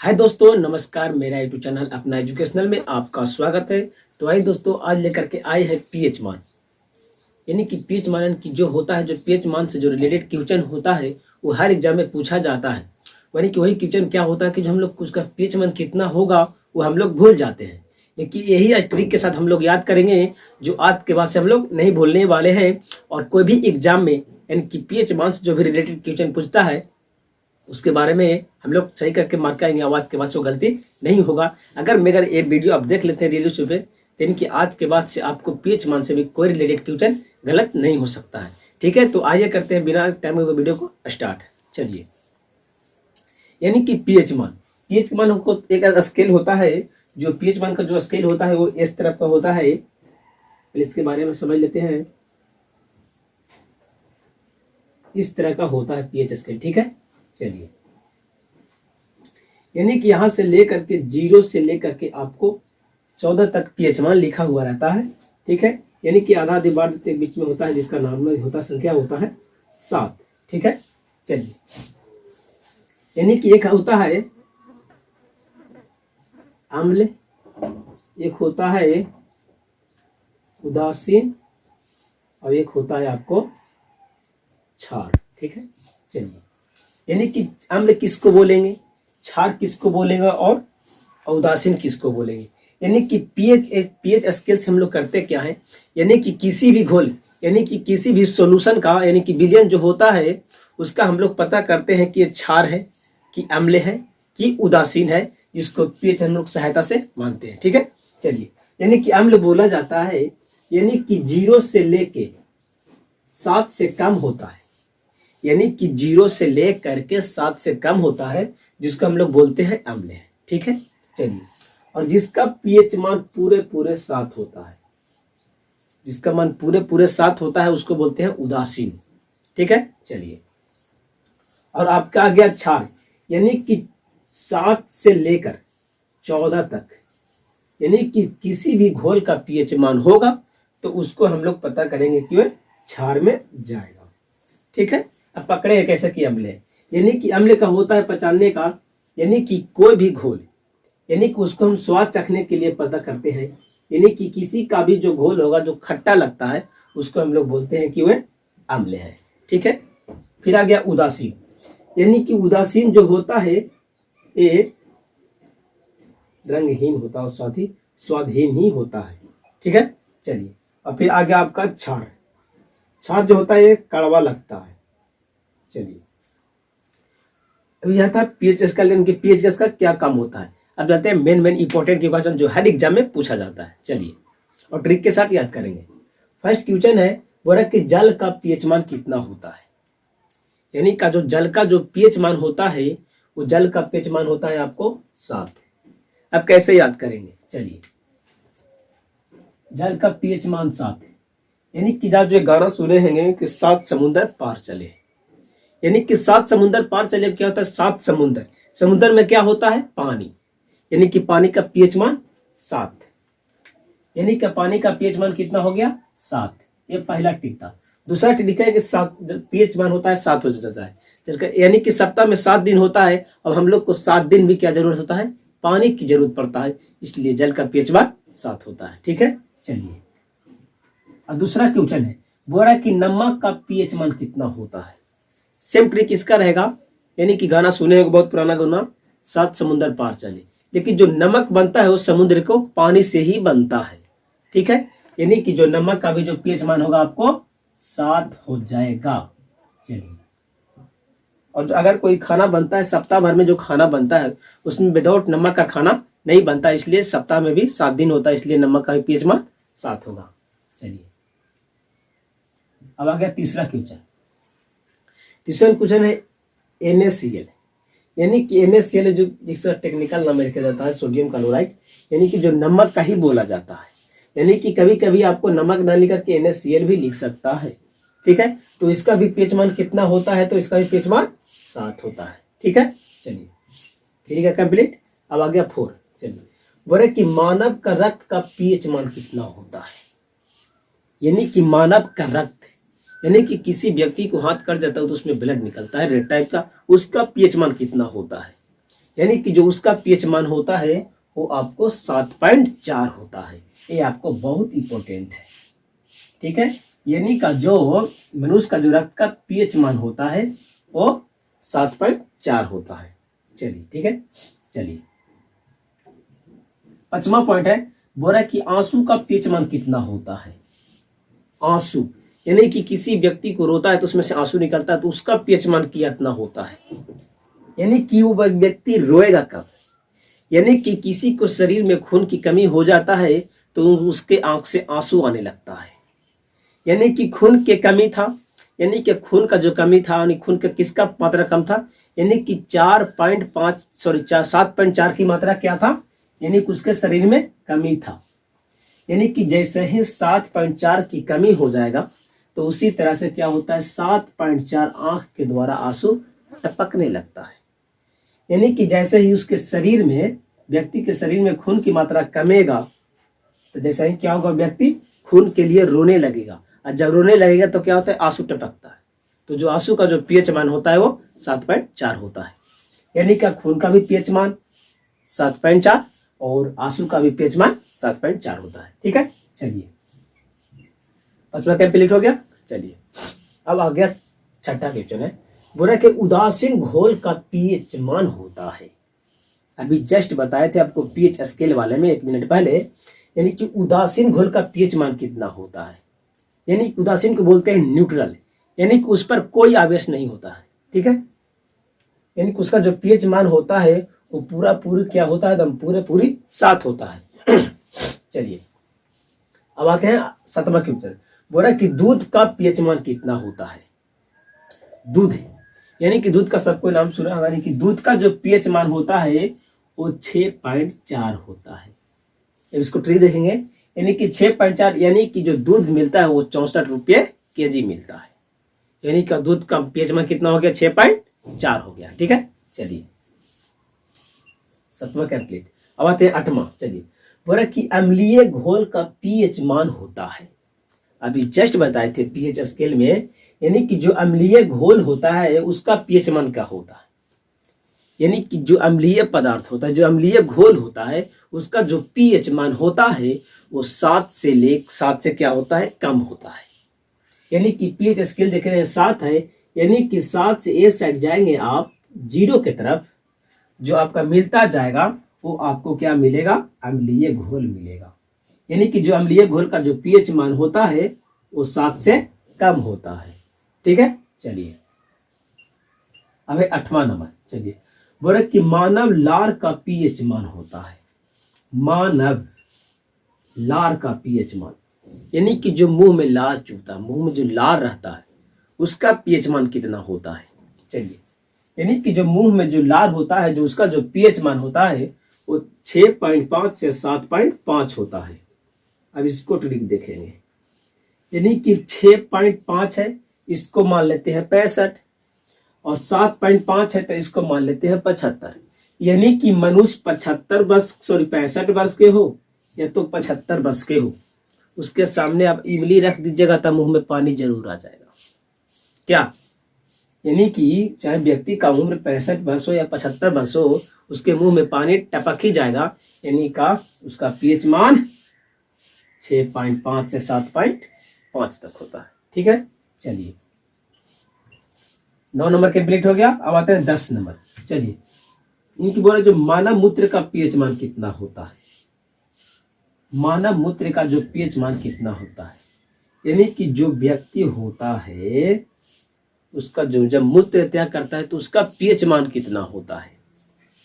हाय दोस्तों, नमस्कार। मेरा यूट्यूब चैनल अपना एजुकेशनल में आपका स्वागत है। तो आइए दोस्तों, आज लेकर के आए हैं पीएच मान, यानी कि पीएच मान की जो होता है, जो पीएच मान से जो रिलेटेड क्वेश्चन होता है वो हर एग्जाम में पूछा जाता है। यानी कि वही क्वेश्चन क्या होता है कि जो हम लोग उसका पीएच मान कितना होगा वो हम लोग भूल जाते हैं, लेकिन यही आज ट्रिक के साथ हम लोग याद करेंगे, जो आज के बाद से हम लोग नहीं भूलने वाले हैं। और कोई भी एग्जाम में यानी कि पीएच मान से जो भी रिलेटेड क्वेश्चन पूछता है उसके बारे में हम लोग सही करके मार्क करेंगे। आवाज के बाद से वो गलती नहीं होगा। अगर ये वीडियो आप देख लेते हैं रियलिटी पे, तो इनकी आज के बाद से आपको पीएच मान से भी कोई रिलेटेड क्वेश्चन गलत नहीं हो सकता है। ठीक है, तो आइए करते हैं बिना टाइम के वीडियो को स्टार्ट। चलिए, यानी कि पीएच मान हमको एक स्केल होता है। जो पीएच मान का जो स्केल होता है वो इस तरह का होता है। इसके बारे में समझ लेते हैं। इस तरह का होता है पीएच स्केल। ठीक है, चलिए, यानी कि यहां से लेकर के 0 से लेकर के आपको 14 तक पीएच मान लिखा हुआ रहता है। ठीक है, यानी कि आधा बार के बीच में होता है, जिसका नॉर्मल होता है, संख्या होता है 7। ठीक है, चलिए, यानी कि एक होता है अम्ल, एक होता है उदासीन, और एक होता है आपको क्षार। ठीक है, चलिए, यानी कि अम्ल किसको बोलेंगे, क्षार किसको बोलेंगे और उदासीन किसको बोलेंगे। यानी कि पीएच स्केल से हम लोग करते क्या है, यानी कि किसी भी घोल, यानी कि किसी भी सॉल्यूशन का, यानी कि विलयन जो होता है उसका हम लोग पता करते हैं कि ये क्षार है कि अम्ल है कि उदासीन है, जिसको पीएच हम लोग सहायता से मानते हैं। ठीक है, चलिए, यानी कि अम्ल बोला जाता है यानी कि 0 से लेके 7 से कम होता है, यानी कि 0 से लेकर के 7 से कम होता है, जिसको हम लोग बोलते हैं अम्ल है। ठीक है, चलिए, और जिसका पीएच मान पूरे 7 होता है, जिसका मान पूरे 7 होता है उसको बोलते हैं उदासीन। ठीक है, चलिए, और आपका आ गया क्षार, यानी कि 7 से लेकर 14 तक, यानी कि किसी भी घोल का पीएच मान होगा तो उसको हम लोग पता करेंगे कि वह क्षार में जाएगा। ठीक है, अब पकड़े कैसे कि अम्ल है, यानी कि अम्ल का होता है पहचानने का, यानी कि कोई भी घोल, यानी कि उसको हम स्वाद चखने के लिए पता करते हैं। यानी कि किसी का भी जो घोल होगा जो खट्टा लगता है उसको हम लोग बोलते हैं कि वह अम्ल है। ठीक है, फिर आ गया उदासीन, यानी कि उदासीन जो होता है ये रंगहीन होता है और साथ ही स्वादहीन ही होता है। ठीक है, चलिए, और फिर आ गया आपका क्षार जो होता है ये कड़वा लगता है। चलिए, अभी यह था पीएच स्केल के पीएच गैस का क्या काम होता है। अब जाते हैं मेन इंपॉर्टेंट क्वेश्चन जो हर एग्जाम में पूछा जाता है। चलिए, और ट्रिक के साथ याद करेंगे। फर्स्ट क्वेश्चन है, बोला कि जल का पीएच मान कितना होता है, यानी का जो जल का जो पीएच मान होता है वो जल का पीएच मान होता है आपको 7। अब कैसे याद करेंगे, चलिए, जल का पीएच मान 7, यानी कि जो गाना सुने होंगे कि 7 समुंदर पार चले, यानी कि 7 समुंदर पार चले क्या होता है, 7 समुंदर में क्या होता है, पानी, यानी कि पानी का पीएच मान 7, यानी कि पानी का पीएच मान कितना हो गया 7। ये पहला टिक था। दूसरा टिक है कि 7 पीएच मान होता है 7 हो जाता है, यानी कि सप्ताह में 7 दिन होता है और हम लोग को 7 दिन भी क्या जरूरत होता है, पानी की जरूरत पड़ता है, इसलिए जल का पीएच मान 7 होता है। ठीक है, चलिए, अब दूसरा क्वेश्चन है, बोला कि नमक का पीएच मान कितना होता है। सेम ट्रिक इसका रहेगा, यानी कि गाना सुने बहुत पुराना गाना, 7 समुंदर पार चले, लेकिन जो नमक बनता है वो समुद्र को पानी से ही बनता है। ठीक है, यानी कि जो नमक का भी जो पीएच मान होगा आपको 7 हो जाएगा। चलिए, और जो अगर कोई खाना बनता है सप्ताह भर में, जो खाना बनता है उसमें विदाउट नमक का खाना नहीं बनता, इसलिए सप्ताह में भी 7 दिन होता है, इसलिए नमक का भी पीएच मान 7 होगा। चलिए, अब आ गया तीसरा क्वेश्चन है NaCl, यानी कि NaCl जो जिसका टेक्निकल नाम लिखा जाता है सोडियम क्लोराइड, यानी कि जो नमक का ही बोला जाता है, यानी कि कभी कभी आपको नमक न लिख करके NaCl भी लिख सकता है। ठीक है, तो इसका भी पीएच मान कितना होता है, तो इसका भी पीएच मान 7 होता है। ठीक है, चलिए, ठीक है, कंप्लीट। अब आ गया 4। चलिए, बोले कि मानव का रक्त का पीएच मान कितना होता है, यानी कि मानव का रक्त, यानी कि किसी व्यक्ति को हाथ कट जाता है तो उसमें ब्लड निकलता है रेड टाइप का, उसका पीएच मान कितना होता है, यानी कि जो उसका पीएच मान होता है वो आपको 7.4 होता है। ये आपको बहुत इंपॉर्टेंट है, ठीक है। यानी का जो मनुष्य का जो रक्त का पीएच मान होता है वो 7.4 होता है। चलिए ठीक है, चलिए 5वां पॉइंट है, बोल रहा है कि आंसू का पीएच मान कितना होता है। आंसू यानी कि किसी व्यक्ति को रोता है तो उसमें से आंसू निकलता है तो उसका पीएच मान कितना होता है। यानी कि वो व्यक्ति रोएगा कब, यानी कि किसी को शरीर में खून की कमी हो जाता है तो उसके आंख से आंसू आने लगता है। यानी कि खून की कमी था, यानी कि खून का जो कमी था, यानी खून का किसका मात्रा कम था, यानी कि 7.4 की मात्रा क्या था, यानी कि उसके शरीर में कमी था। यानी कि जैसे ही 7.4 की कमी हो जाएगा तो उसी तरह से क्या होता है, 7.4 आंख के द्वारा आंसू टपकने लगता है। यानी कि जैसे ही उसके शरीर में, व्यक्ति के शरीर में खून की मात्रा कमेगा तो जैसे ही क्या होगा, व्यक्ति खून के लिए रोने लगेगा, और जब रोने लगेगा तो क्या होता है, आंसू टपकता है। तो जो आंसू का जो पीएच मान होता है वो 7.4 होता है। यानी कि खून का भी पीएच मान 7.4 और आंसू का भी पीएच मान 7.4 होता है, ठीक है। चलिए 5वां कंप्लीट हो गया। चलिए अब आ गया 6ठा क्वेश्चन है, बोला कि उदासीन घोल का पीएच मान होता है। अभी जस्ट बताए थे आपको पीएच स्केल वाले में 1 मिनट पहले, यानी कि उदासीन घोल का पीएच मान कितना होता है। यानी उदासीन को बोलते हैं न्यूट्रल, यानी कि उस पर कोई आवेश नहीं होता है, ठीक है। यानी कि उसका जो पीएच मान होता है वो पूरा पूरी क्या होता है, एकदम पूरे पूरी 7 होता है। चलिए अब आते हैं 7वां क्वेश्चन, बोला कि दूध का पीएच मान कितना होता है। दूध यानी कि दूध का सबको नाम सुना होगा, यानी कि दूध का जो पीएच मान होता है वो 6.4 होता है। अब इसको ट्री देखेंगे, यानी कि 6.4 यानी कि जो दूध मिलता है वो 64 रुपये केजी मिलता है। यानी कि दूध का पीएच मान कितना हो गया, 6.4 हो गया, ठीक है। चलिए 7वां कंप्लीट। अब आते हैं 8वां। चलिए बोला कि अम्लीय घोल का पीएच मान होता है। अभी जस्ट बताए थे पीएच स्केल में, यानी कि जो अम्लीय घोल होता है उसका पीएच मान क्या होता है। यानी कि जो अम्लीय पदार्थ होता है, जो अम्लीय घोल होता है उसका जो पीएच मान होता है वो 7 से क्या होता है, कम होता है। यानी कि पीएच स्केल देख रहे हैं 7 है, यानी कि 7 से ए साइड जाएंगे आप 0 की तरफ, जो आपका मिलता जाएगा वो आपको क्या मिलेगा, अम्लीय घोल मिलेगा। यानी कि जो अम्लीय घोल का जो पीएच मान होता है वो 7 से कम होता है, ठीक है। चलिए अब 8वां नंबर। चलिए बोले कि मानव लार का पीएच मान होता है। मानव लार का पीएच मान यानी कि जो मुंह में लार चूता, मुंह में जो लार रहता है उसका पीएच मान कितना होता है। चलिए यानी कि जो मुंह में जो लार होता है, जो उसका जो पीएच मान होता है वो 6.5 से 7.5 होता है। अब इसको ट्रिक देखेंगे, यानी कि 6.5 है, इसको मान लेते हैं 65, और 7.5 है तो इसको मान लेते हैं 75। यानी कि मनुष्य 65 वर्ष के हो या तो 75 वर्ष के हो, उसके सामने आप इमली रख दीजिएगा तो मुंह में पानी जरूर आ जाएगा। क्या, यानी कि चाहे व्यक्ति का उम्र 65 वर्ष हो या 75 वर्ष हो, उसके मुंह में पानी टपक ही जाएगा। यानी का उसका पीएच मान 6.5 से 7.5 तक होता है, ठीक है। चलिए 9 नंबर कंप्लीट हो गया। अब आते हैं 10 नंबर। चलिए इनकी बोले जो मानव मूत्र का पीएच मान कितना होता है। मानव मूत्र का जो पीएच मान कितना होता है, यानी कि जो व्यक्ति होता है उसका जो जब मूत्र त्याग करता है तो उसका पीएच मान कितना होता है,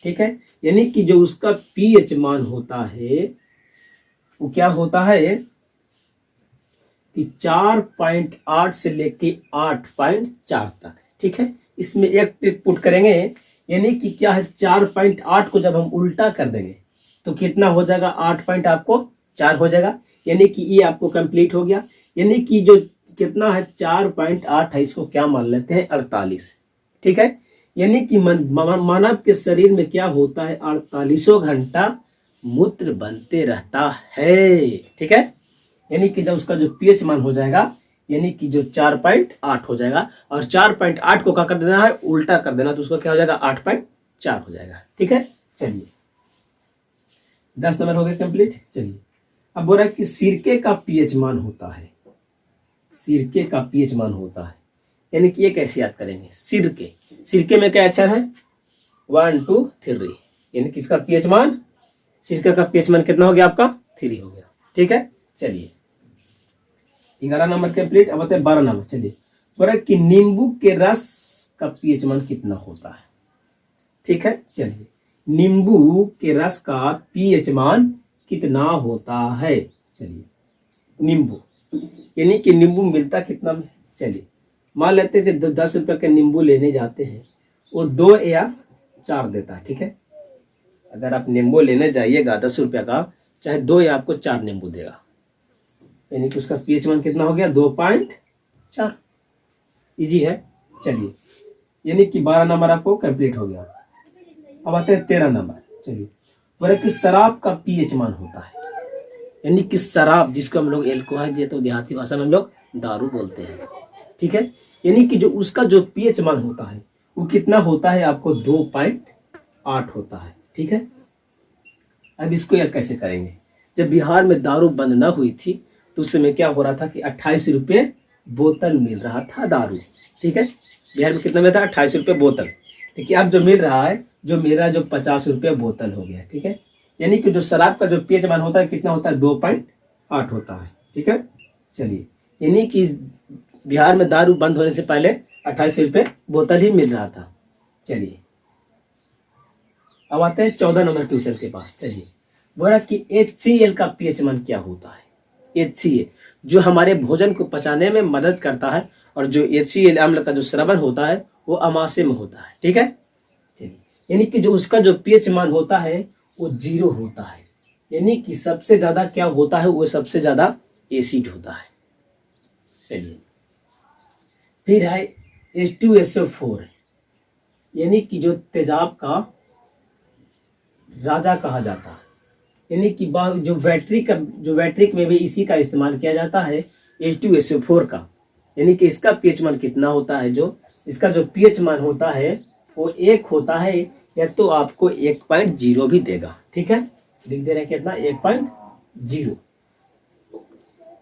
ठीक है। यानी कि जो उसका पीएच मान होता है वो क्या होता है कि 4.8 से लेके 8.4 तक, ठीक है। इसमें एक टिप पुट करेंगे, यानी कि क्या है 4.8 को जब हम उल्टा कर देंगे तो कितना हो जाएगा, 8.4 हो जाएगा। यानी कि ये आपको कंप्लीट हो गया। यानी कि जो कितना है 4.8 है, इसको क्या मान लेते हैं 48, ठीक है। यानी कि मानव के शरीर में क्या होता है 48 घंटा मूत्र बनते रहता है, ठीक है। यानी कि जब उसका जो पीएच मान हो जाएगा यानी कि जो 4.8 हो जाएगा, और 4.8 को क्या कर देना है, उल्टा कर देना, तो उसका क्या हो जाएगा 4 हो जाएगा। ठीक है, चलिए 10 नंबर हो गया कंप्लीट। चलिए अब बोल रहा है कि सिरके का पीएच मान होता है, सिरके का पीएच मान होता है, यानी कि ये कैसे याद करेंगे? सिरके, सिरके में क्या अक्षर है? 1 2 3, यानी किसका पीएच मान? सिरके का पीएच मान कितना हो गया आपका? 3 हो गया। ठीक है, चलिए 11 नंबर कंप्लीट। अब आते हैं 12 नंबर। चलिए बोल रहा है कि नींबू के रस का पीएच मान कितना होता है? ठीक है, चलिए नींबू के रस का पीएच मान कितना होता है? चलिए नींबू, यानी कि नींबू मिलता कितना में? चलिए मान लेते हैं कि 10 रुपए के नींबू लेने जाते हैं, वो 2 या 4 देता है। ठीक है, अगर आप नींबू लेने जाइएगा 10 रुपए का, चाहे 2 या आपको 4 नींबू देगा, यानी कि उसका पीएच मान कितना हो गया? 2.4। इजी है। चलिए यानी कि 12 नंबर आपको कंप्लीट हो गया। अब आते हैं 13 नंबर। चलिए बोले कि शराब का पीएच मान होता है, यानी कि शराब जिसको हम लोग एल्कोहल, ये तो देहाती भाषा में हम लोग दारू बोलते हैं। ठीक है, यानी कि जो उसका जो पीएच मान होता है वो कितना होता है? आपको 2.8 होता है। ठीक है, अब इसको याद कैसे करेंगे? जब बिहार में दारू बंद ना हुई थी तो उस समय क्या हो रहा था कि 28 रुपये बोतल मिल रहा था दारू। ठीक है, बिहार में कितना में था? 28 रुपये बोतल। देखिए अब जो मिल रहा है, जो मेरा जो 50 रुपये बोतल हो गया। ठीक है, यानी कि जो शराब का जो पीएच मान होता है कितना होता है? 2.8 होता है। ठीक है, चलिए यानी कि बिहार में दारू बंद होने से पहले 28 रुपये बोतल ही मिल रहा था। चलिए अब आते हैं 14 नंबर क्वेश्चन के पास। चलिए बोला कि HCl का पीएच मान क्या होता है? HCl जो हमारे भोजन को पचाने में मदद करता है, और जो HCl अम्ल का जो स्रवन होता है वो अमाशय में होता है। ठीक है, चलिए यानी कि जो उसका जो पीएच मान होता है वो 0 होता है, यानी कि सबसे ज्यादा क्या होता है? वो सबसे ज्यादा एसिड होता है। चलिए फिर है H2SO4, यानी कि जो तेजाब का राजा कहा जाता है, यानी कि जो बैटरी में भी इसी का इस्तेमाल किया जाता है, H2SO4 का। यानी कि इसका पीएच मान कितना होता है? जो इसका जो पीएच मान होता है वो 1 होता है, या तो आपको 1.0 भी देगा। ठीक है, लिख दे रहे हैं कितना? 1.0।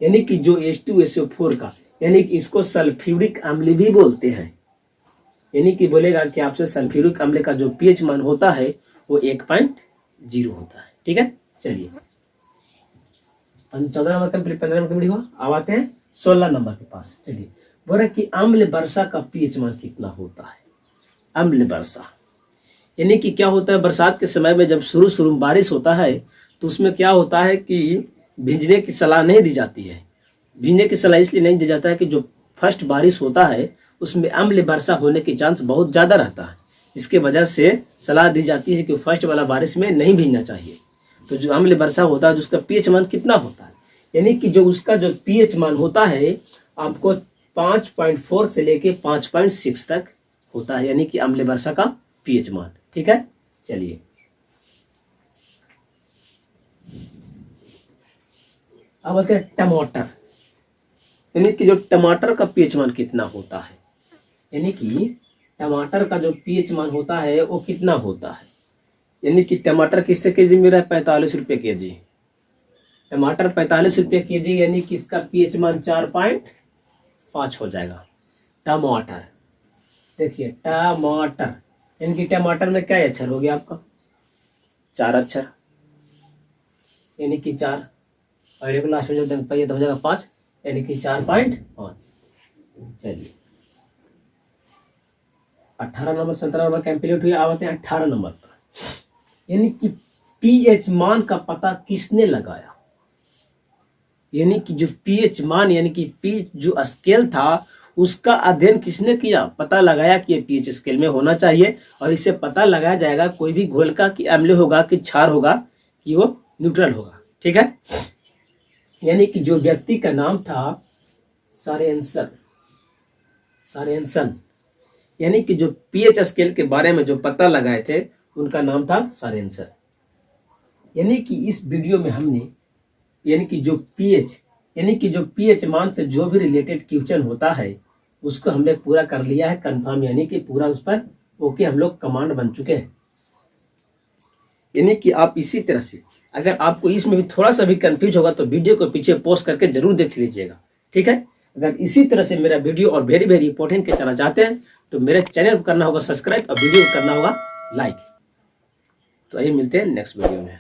यानी कि जो H2SO4 का, यानी कि इसको सल्फ्यूरिक अम्ल भी बोलते हैं, यानी कि बोलेगा कि आपसे सल्फ्यूरिक अम्ल का जो पीएच मान होता है वो 1.0 होता है। ठीक है, चलिए 14 नंबर कंप्लीट, 15 नंबर कंप्लीट हुआ। अब आते हैं 16 नंबर के पास। चलिए बोल रहे कि अम्ल वर्षा का पीएच मान कितना होता है? अम्ल वर्षा, यानी कि क्या होता है? बरसात के समय में जब शुरू में बारिश होता है तो उसमें क्या होता है कि भींजने की सलाह नहीं दी जाती है। भींजने की सलाह इसलिए नहीं दी जाता है कि जो फर्स्ट बारिश होता है उसमें अम्ल वर्षा होने की चांस बहुत ज़्यादा रहता है, इसके वजह से सलाह दी जाती है कि फर्स्ट वाला बारिश में नहीं भींगना चाहिए। तो जो अम्ल वर्षा होता है उसका पीएच मान कितना होता है? यानी कि जो उसका जो पीएच मान होता है आपको 5.4 से लेके 5.6 तक होता है, यानी कि अम्ल वर्षा का पीएच मान। ठीक है, चलिए अब आते हैं टमाटर, यानी कि जो टमाटर का पीएच मान कितना होता है? यानी कि टमाटर का जो पीएच मान होता है वो कितना होता है? यानी कि टमाटर किससे केजी मिल रहा है? 45 रुपये केजी। टमाटर 45 रुपये केजी, यानी कि इसका पीएच मान 4.5 हो जाएगा। टमाटर, देखिए टमाटर, यानी कि टमाटर में क्या अक्षर हो गया आपका? 4 अक्षर, यानी कि 4, और एक लास्ट में जो पहिया तो हो जाएगा 5, यानी कि 4.5। चलिए 18 नंबर 17 नंबर कंप्लीट हुई। आते हैं 18 नंबर पर, यानी कि पीएच मान का पता किसने लगाया? यानी कि जो पीएच मान, यानी कि पीएच जो स्केल था उसका अध्ययन किसने किया? पता लगाया कि ये पीएच स्केल में होना चाहिए, और इसे पता लगाया जाएगा कोई भी घोल का कि अम्ल होगा कि क्षार होगा कि वो न्यूट्रल होगा। ठीक है, यानी कि जो व्यक्ति का नाम था सॉरेनसन, यानी कि जो पीएच स्केल के बारे में जो पता लगाए थे उनका नाम था सॉरेनसन। यानी कि इस वीडियो में हमने यानी कि जो पीएच मान से जो भी रिलेटेड क्वेश्चन होता है उसको हमने पूरा कर लिया है कंफर्म, यानी कि पूरा उस पर ओके हम लोग कमांड बन चुके हैं। यानी कि आप इसी तरह से, अगर आपको इसमें भी थोड़ा सा भी कंफ्यूज होगा तो वीडियो को पीछे पॉज करके जरूर देख लीजिएगा, ठीक है। अगर इसी तरह से मेरा वीडियो और वेरी वेरी इंपॉर्टेंट के चला चाहते हैं तो मेरे चैनल को करना होगा सब्सक्राइब और वीडियो को करना होगा लाइक। तो आइए मिलते हैं नेक्स्ट वीडियो में।